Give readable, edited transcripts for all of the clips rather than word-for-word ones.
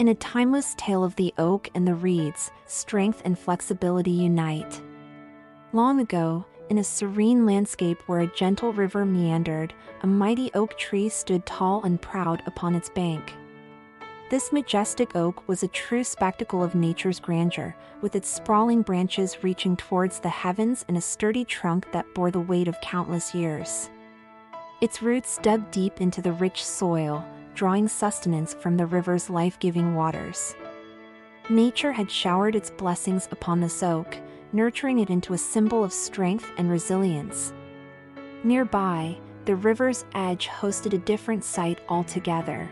In a timeless tale of the oak and the reeds, strength and flexibility unite. Long ago, in a serene landscape where a gentle river meandered, a mighty oak tree stood tall and proud upon its bank. This majestic oak was a true spectacle of nature's grandeur, with its sprawling branches reaching towards the heavens and a sturdy trunk that bore the weight of countless years. Its roots dug deep into the rich soil, drawing sustenance from the river's life-giving waters. Nature had showered its blessings upon this oak, nurturing it into a symbol of strength and resilience. Nearby, the river's edge hosted a different sight altogether.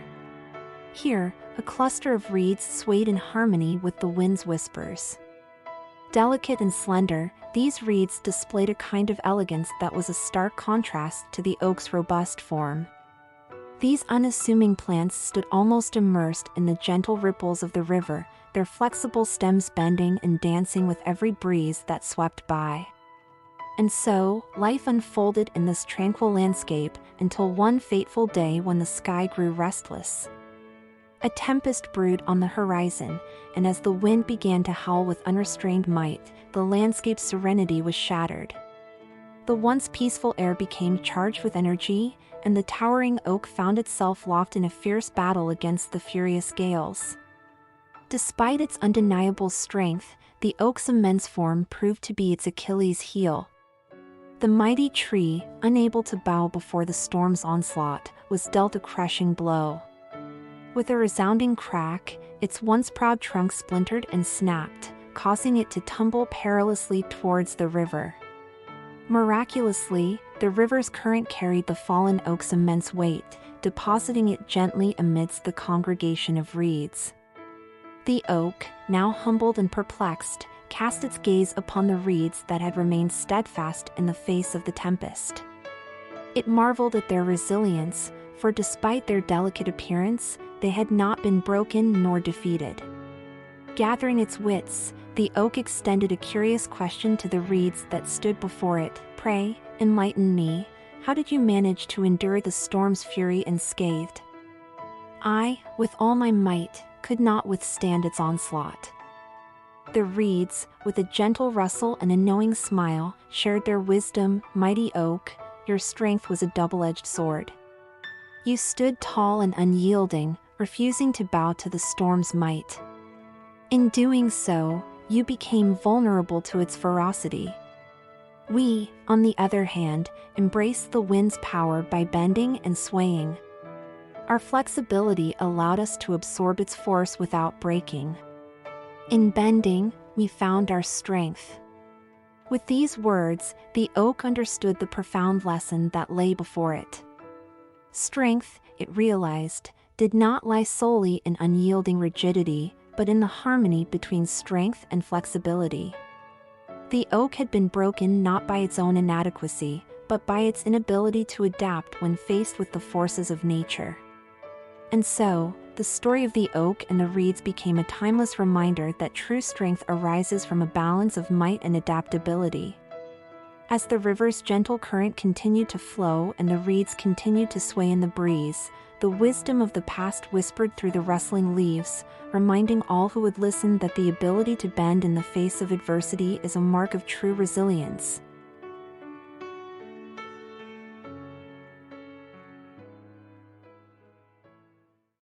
Here, a cluster of reeds swayed in harmony with the wind's whispers. Delicate and slender, these reeds displayed a kind of elegance that was a stark contrast to the oak's robust form. These unassuming plants stood almost immersed in the gentle ripples of the river, their flexible stems bending and dancing with every breeze that swept by. And so, life unfolded in this tranquil landscape until one fateful day when the sky grew restless. A tempest brewed on the horizon, and as the wind began to howl with unrestrained might, the landscape's serenity was shattered. The once peaceful air became charged with energy, and the towering oak found itself locked in a fierce battle against the furious gales. Despite its undeniable strength, the oak's immense form proved to be its Achilles' heel. The mighty tree, unable to bow before the storm's onslaught, was dealt a crushing blow. With a resounding crack, its once proud trunk splintered and snapped, causing it to tumble perilously towards the river. Miraculously, the river's current carried the fallen oak's immense weight, depositing it gently amidst the congregation of reeds. The oak, now humbled and perplexed, cast its gaze upon the reeds that had remained steadfast in the face of the tempest. It marveled at their resilience, for despite their delicate appearance, they had not been broken nor defeated. Gathering its wits, the oak extended a curious question to the reeds that stood before it. "Pray, enlighten me, how did you manage to endure the storm's fury unscathed?" "I, with all my might, could not withstand its onslaught." The reeds, with a gentle rustle and a knowing smile, shared their wisdom. "Mighty oak, your strength was a double-edged sword. You stood tall and unyielding, refusing to bow to the storm's might. In doing so, you became vulnerable to its ferocity. We, on the other hand, embraced the wind's power by bending and swaying. Our flexibility allowed us to absorb its force without breaking. In bending, we found our strength." With these words, the oak understood the profound lesson that lay before it. Strength, it realized, did not lie solely in unyielding rigidity, but in the harmony between strength and flexibility. The oak had been broken not by its own inadequacy, but by its inability to adapt when faced with the forces of nature. And so, the story of the oak and the reeds became a timeless reminder that true strength arises from a balance of might and adaptability. As the river's gentle current continued to flow and the reeds continued to sway in the breeze, the wisdom of the past whispered through the rustling leaves, reminding all who would listen that the ability to bend in the face of adversity is a mark of true resilience.